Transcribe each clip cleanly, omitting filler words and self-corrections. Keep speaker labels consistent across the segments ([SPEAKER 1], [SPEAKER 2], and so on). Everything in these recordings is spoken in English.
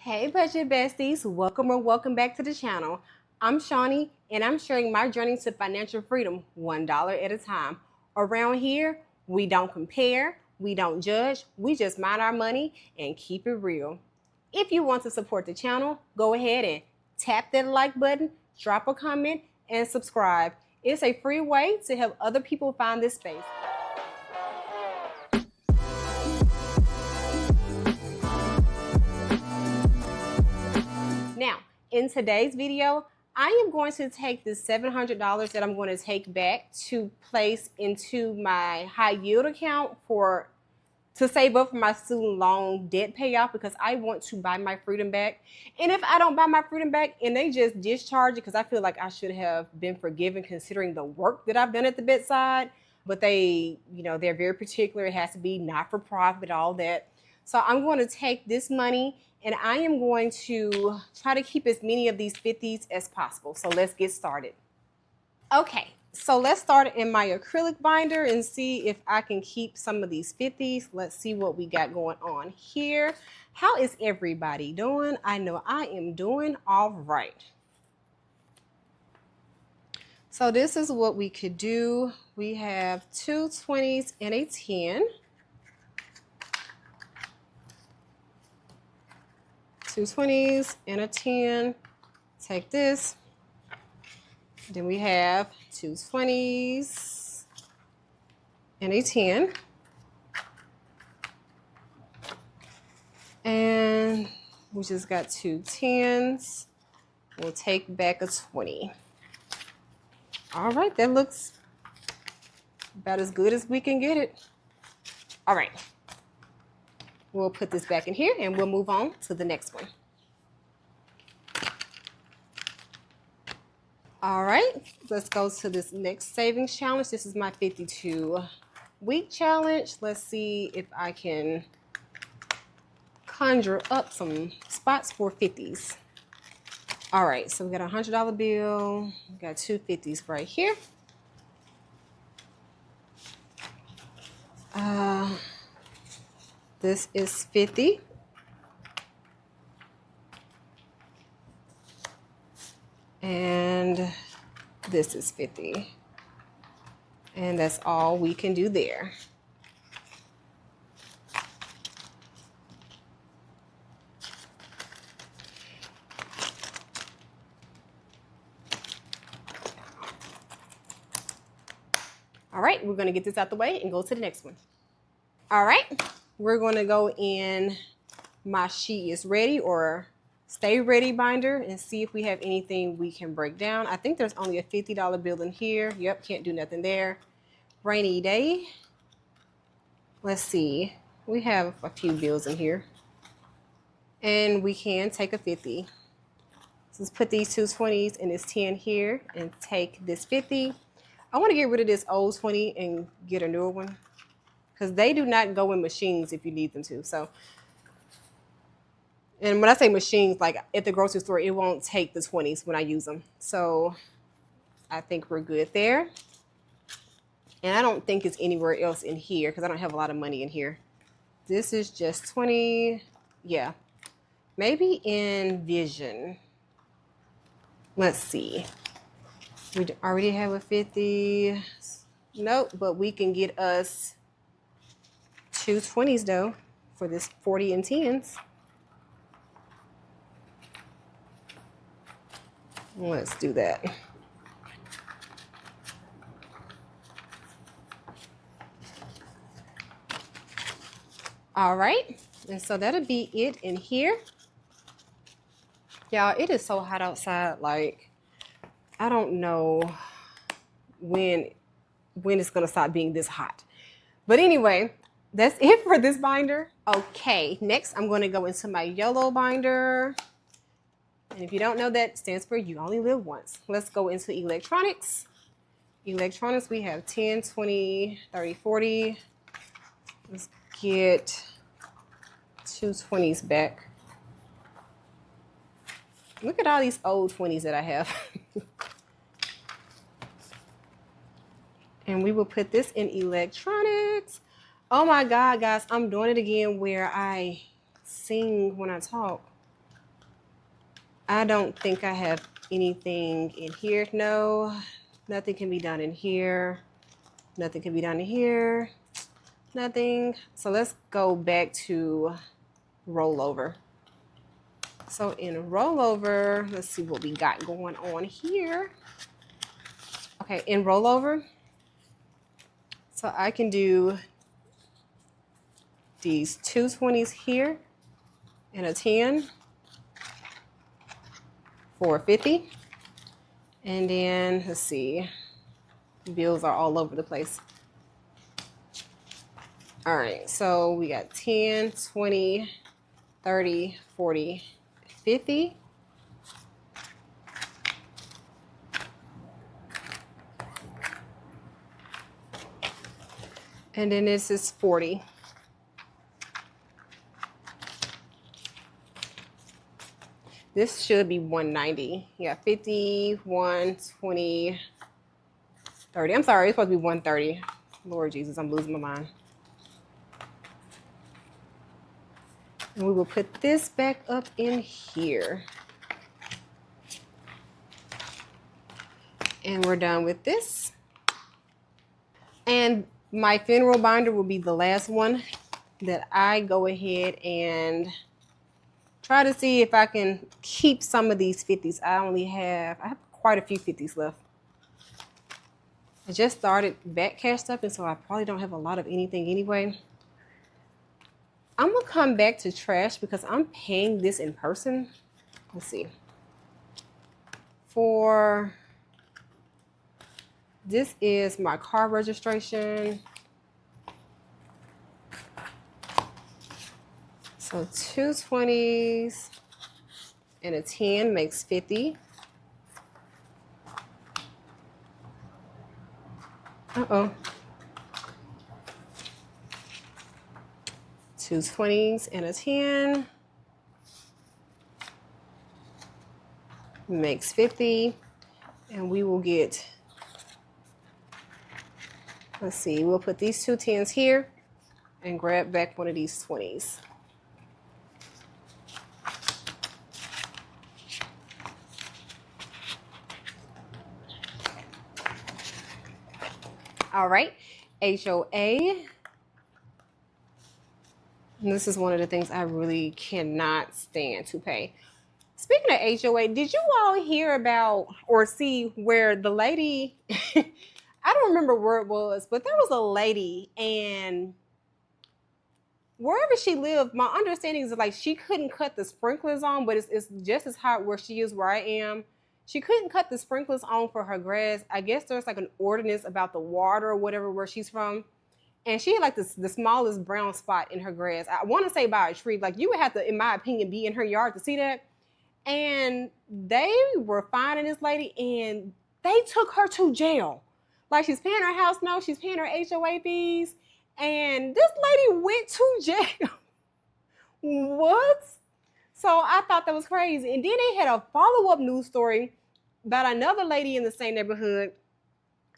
[SPEAKER 1] Hey budget besties, welcome back to the channel. I'm Shawnee and I'm sharing my journey to financial freedom $1 at a time. Around here, we don't compare, we don't judge, we just mind our money and keep it real. If you want to support the channel, go ahead and tap that like button, drop a comment, and subscribe. It's a free way to help other people find this space. Now, in today's video, I am going to take the $700 that I'm going to take back to place into my high yield account to save up for my student loan debt payoff because I want to buy my freedom back. And if I don't buy my freedom back and they just discharge it because I feel like I should have been forgiven considering the work that I've done at the bedside, but they're very particular. It has to be not for profit, all that. So I'm going to take this money and I am going to try to keep as many of these 50s as possible. So let's get started. Okay, so let's start in my acrylic binder and see if I can keep some of these 50s. Let's see what we got going on here. How is everybody doing? I know I am doing all right. So this is what we could do. We have two 20s and a 10. Two 20s and a 10. Take this. Then we have two 20s and a 10. And we just got two 10s. We'll take back a 20. All right, that looks about as good as we can get it. All right. We'll put this back in here and we'll move on to the next one. All right, let's go to this next savings challenge. This is my 52-week challenge. Let's see if I can conjure up some spots for 50s. All right, so we got a $100 bill. We got two 50s right here. This is 50. And this is 50. And that's all we can do there. All right, we're gonna get this out the way and go to the next one. All right, we're gonna go in my She Is Ready or Stay Ready binder and see if we have anything we can break down. I think there's only a $50 bill in here. Yep, can't do nothing there. Rainy day. Let's see. We have a few bills in here. And we can take a 50. So let's put these two 20s and this 10 here and take this 50. I want to get rid of this old 20 and get a newer one because they do not go in machines if you need them to. So, and when I say machines, like at the grocery store, it won't take the 20s when I use them. So I think we're good there. And I don't think it's anywhere else in here because I don't have a lot of money in here. This is just 20. Yeah. Maybe in Vision. Let's see. We already have a 50. Nope, but we can get us two 20s though for this 40 and 10s. Let's do that. All right, and so that'll be it in here. Y'all, it is so hot outside. Like, I don't know when it's gonna stop being this hot. But anyway, that's it for this binder. Okay, next I'm gonna go into my yellow binder. And if you don't know, that stands for You Only Live Once. Let's go into electronics. Electronics, we have 10, 20, 30, 40. Let's get two 20s back. Look at all these old 20s that I have. And we will put this in electronics. Oh my God, guys, I'm doing it again where I sing when I talk. I don't think I have anything in here. No, nothing can be done in here. Nothing can be done in here. Nothing. So let's go back to rollover. So in rollover, let's see what we got going on here. Okay, in rollover, so I can do these 220s here and a 10 for 50. And then let's see, bills are all over the place. All right, so we got 10, 20, 30, 40, 50. And then this is 40. This should be 190. Yeah, 50, 1, 20, 30. I'm sorry, it's supposed to be 130. Lord Jesus, I'm losing my mind. And we will put this back up in here. And we're done with this. And my funeral binder will be the last one that I go ahead and try to see if I can keep some of these 50s. I have quite a few 50s left. I just started back cashed up, and so I probably don't have a lot of anything anyway. I'm gonna come back to trash because I'm paying this in person. Let's see. This is my car registration. So 2 20s and a 10 makes 50. Uh-oh. 2 20s and a 10 makes 50. And we will get, let's see, we'll put these 2 10s here and grab back one of these 20s. All right, HOA. And this is one of the things I really cannot stand to pay. Speaking of HOA, did you all hear about or see where the lady, I don't remember where it was, but there was a lady, and wherever she lived, my understanding is like she couldn't cut the sprinklers on, but it's just as hot where she is where I am. She couldn't cut the sprinklers on for her grass. I guess there's like an ordinance about the water or whatever where she's from. And she had like the smallest brown spot in her grass. I want to say by a tree. Like you would have to, in my opinion, be in her yard to see that. And they were finding this lady and they took her to jail. Like she's paying her house note, she's paying her HOA fees. And this lady went to jail. What? So I thought that was crazy. And then they had a follow-up news story about another lady in the same neighborhood.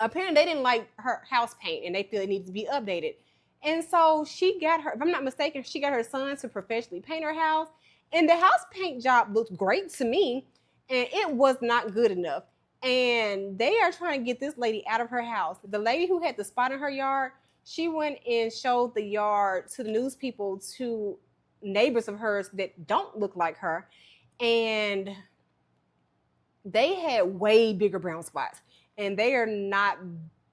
[SPEAKER 1] Apparently they didn't like her house paint and they feel it needs to be updated. And so she got her, if I'm not mistaken, she got her son to professionally paint her house. And the house paint job looked great to me, and it was not good enough. And they are trying to get this lady out of her house. The lady who had the spot in her yard, she went and showed the yard to the news people, to neighbors of hers that don't look like her. And they had way bigger brown spots. And they are not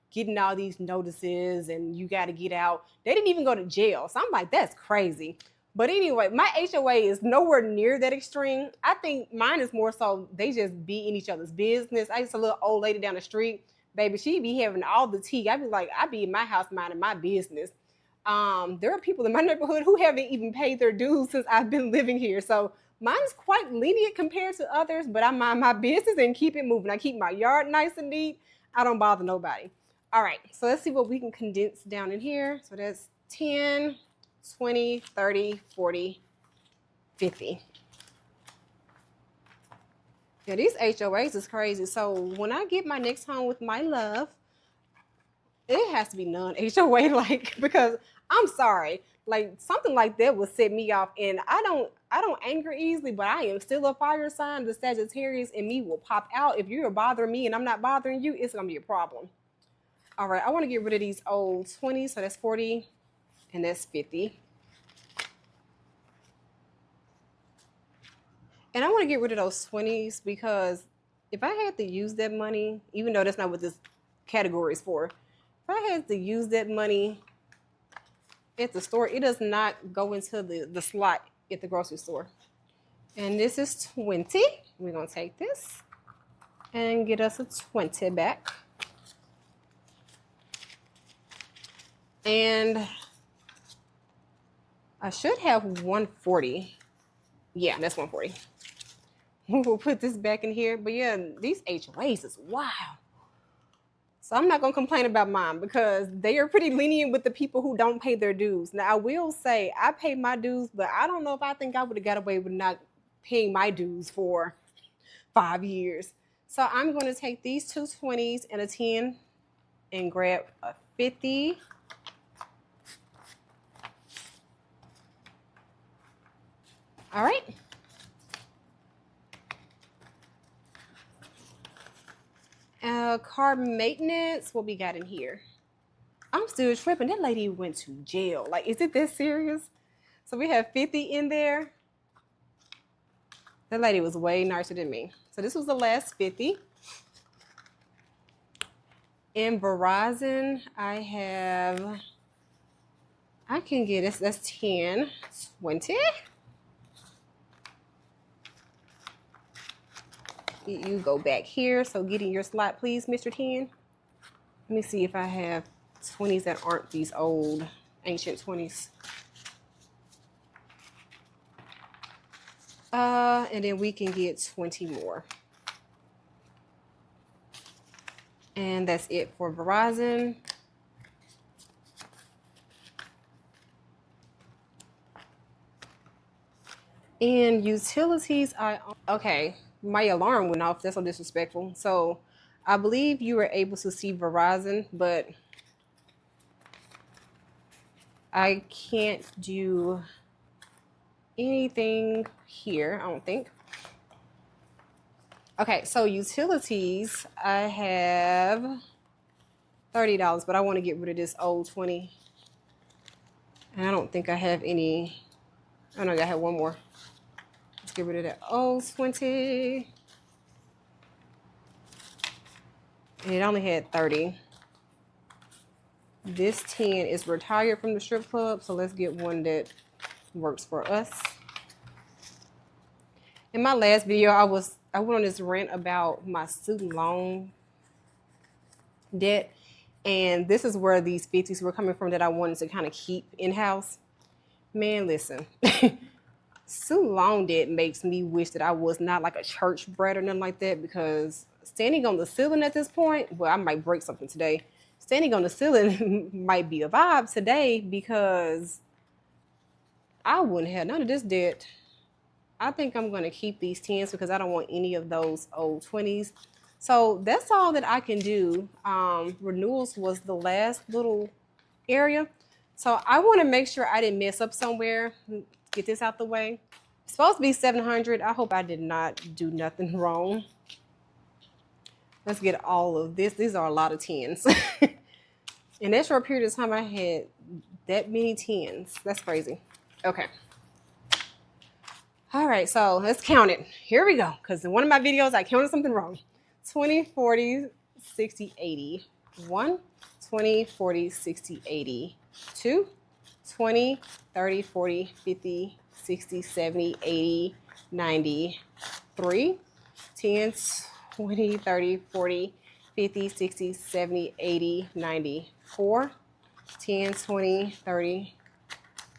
[SPEAKER 1] getting all these notices and you got to get out. They didn't even go to jail. So I'm like, that's crazy. But anyway, my HOA is nowhere near that extreme. I think mine is more so they just be in each other's business. I used to a little old lady down the street, baby, she be having all the tea. I be in my house minding my business. There are people in my neighborhood who haven't even paid their dues since I've been living here. So mine is quite lenient compared to others, but I mind my business and keep it moving. I keep my yard nice and neat. I don't bother nobody. All right, so let's see what we can condense down in here. So that's 10, 20, 30, 40, 50. Yeah, these HOAs is crazy. So when I get my next home with my love, it has to be non-HOA like, because I'm sorry. Like something like that would set me off. And I don't anger easily, but I am still a fire sign. The Sagittarius in me will pop out. If you're bothering me and I'm not bothering you, it's gonna be a problem. All right, I want to get rid of these old 20s. So that's 40 and that's 50. And I want to get rid of those 20s because if I had to use that money, even though that's not what this category is for, if I had to use that money at the store, it does not go into the slot at the grocery store. And this is 20. We're going to take this and get us a 20 back. And I should have 140. Yeah, that's 140. We'll put this back in here. But yeah, these HOAs is wow. So I'm not going to complain about mine because they are pretty lenient with the people who don't pay their dues. Now, I will say I pay my dues, but I don't know if I think I would have got away with not paying my dues for 5 years. So I'm going to take these two 20s and a 10 and grab a 50. All right. Car maintenance, what we got in here? I'm still tripping. That lady went to jail. Like, is it this serious? So we have 50 in there. That lady was way nicer than me. So this was the last 50. In Verizon, I can get this. That's 10, 20. You go back here. So get in your slot, please, Mr. 10. Let me see if I have 20s that aren't these old ancient 20s. And then we can get 20 more. And that's it for Verizon. And utilities, okay, my alarm went off. That's so disrespectful. So I believe you were able to see Verizon, but I can't do anything here, I don't think. Okay, so utilities, I have $30, but I want to get rid of this old 20. And I don't think I have any. Oh no, I have one more. Let's get rid of that old 20. And it only had 30. This 10 is retired from the strip club, so let's get one that works for us. In my last video, I went on this rant about my student loan debt, and this is where these 50s were coming from that I wanted to kind of keep in-house. Man, listen, student loan debt makes me wish that I was not like a church brat or nothing like that, because standing on the ceiling at this point, well, I might break something today. Standing on the ceiling might be a vibe today because I wouldn't have none of this debt. I think I'm going to keep these 10s because I don't want any of those old 20s. So that's all that I can do. Renewals was the last little area. So I want to make sure I didn't mess up somewhere. Get this out the way. It's supposed to be 700. I hope I did not do nothing wrong. Let's get all of this. These are a lot of 10s. In that short period of time, I had that many 10s. That's crazy. Okay. All right, so let's count it. Here we go, because in one of my videos, I counted something wrong. 20, 40, 60, 80. 1, 20, 40, 60, 80. 2, 20, 30, 40, 50, 60, 70, 80, 90. 3, 10, 20, 30, 40, 50, 60, 70, 80, 90. 4, 10, 20, 30,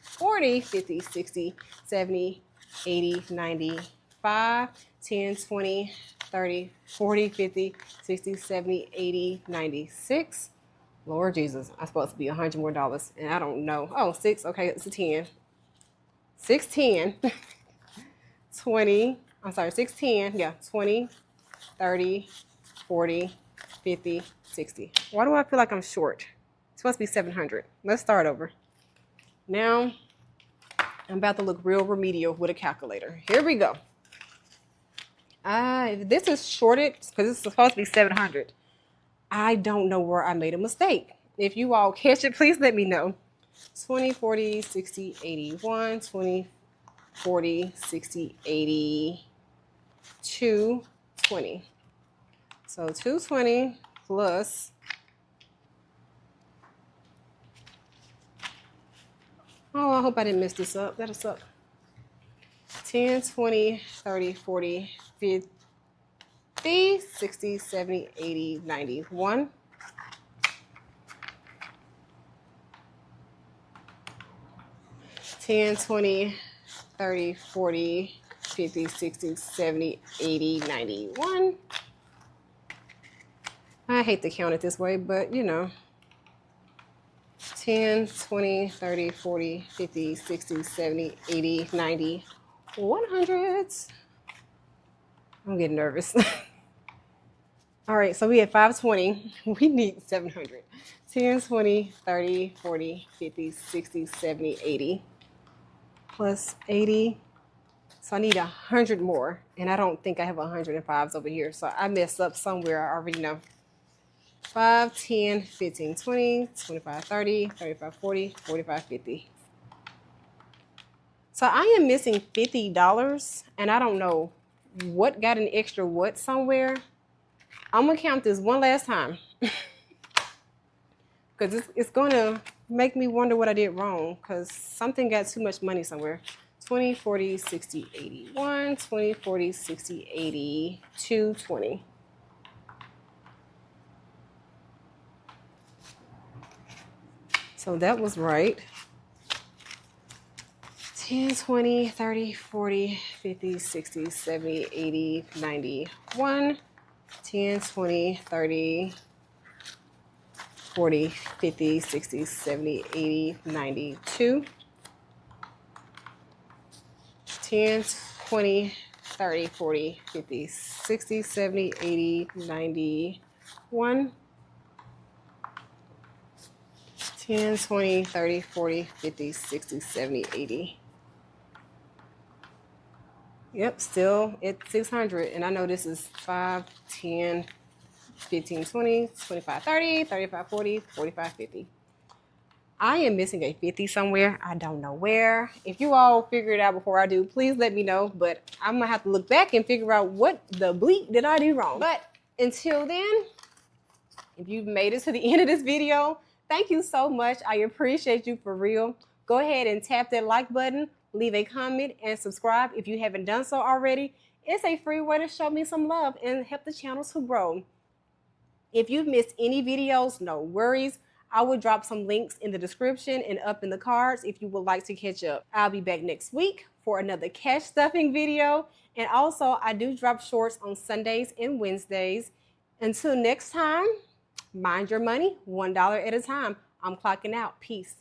[SPEAKER 1] 40, 50, 60, 70, 80, 90, 5, 10, 20, 30, 40, 50, 60, 70, 80, 96. Lord Jesus, I'm supposed to be $100 more, and I don't know. Oh, 6, okay, it's a 10. 610, 20, I'm sorry, 610, yeah, 20, 30, 40, 50, 60. Why do I feel like I'm short? It's supposed to be 700. Let's start over. Now, I'm about to look real remedial with a calculator. Here we go. This is shorted because it's supposed to be 700. I don't know where I made a mistake. If you all catch it, please let me know. 20, 40, 60, 81, 20, 40, 60, 80, 220. So 220 plus, oh, I hope I didn't mess this up. That'll suck. 10, 20, 30, 40, 50, 60, 70, 80, 91. 10, 20, 30, 40, 50, 60, 70, 80, 91. I hate to count it this way, but you know. 10, 20, 30, 40, 50, 60, 70, 80, 90, 100s. I'm getting nervous. All right, so we had 520. We need 700. 10, 20, 30, 40, 50, 60, 70, 80. Plus 80. So I need 100 more. And I don't think I have 105s over here. So I messed up somewhere. I already know. 5, 10, 15, 20, 25, 30, 35, 40, 45, 50. So I am missing $50, and I don't know what got an extra what somewhere. I'm going to count this one last time because it's going to make me wonder what I did wrong because something got too much money somewhere. 20, 40, 60, 81, 20, 40, 60, 80, 220. So that was right. 10, 20, 30, 40, 50, 60, 70, 80, 91. 10, 20, 30, 40, 50, 60, 70, 80, 92. 10, 20, 30, 40, 50, 60, 70, 80, 91. 10, 20, 30, 40, 50, 60, 70, 80. Yep, still at 600. And I know this is 5, 10, 15, 20, 25, 30, 35, 40, 45, 50. I am missing a 50 somewhere. I don't know where. If you all figure it out before I do, please let me know. But I'm going to have to look back and figure out what the bleep did I do wrong. But until then, if you've made it to the end of this video, thank you so much. I appreciate you for real. Go ahead and tap that like button, leave a comment, and subscribe if you haven't done so already. It's a free way to show me some love and help the channel to grow. If you've missed any videos, no worries. I will drop some links in the description and up in the cards if you would like to catch up. I'll be back next week for another cash stuffing video. And also, I do drop shorts on Sundays and Wednesdays. Until next time, mind your money, $1 at a time. I'm clocking out. Peace.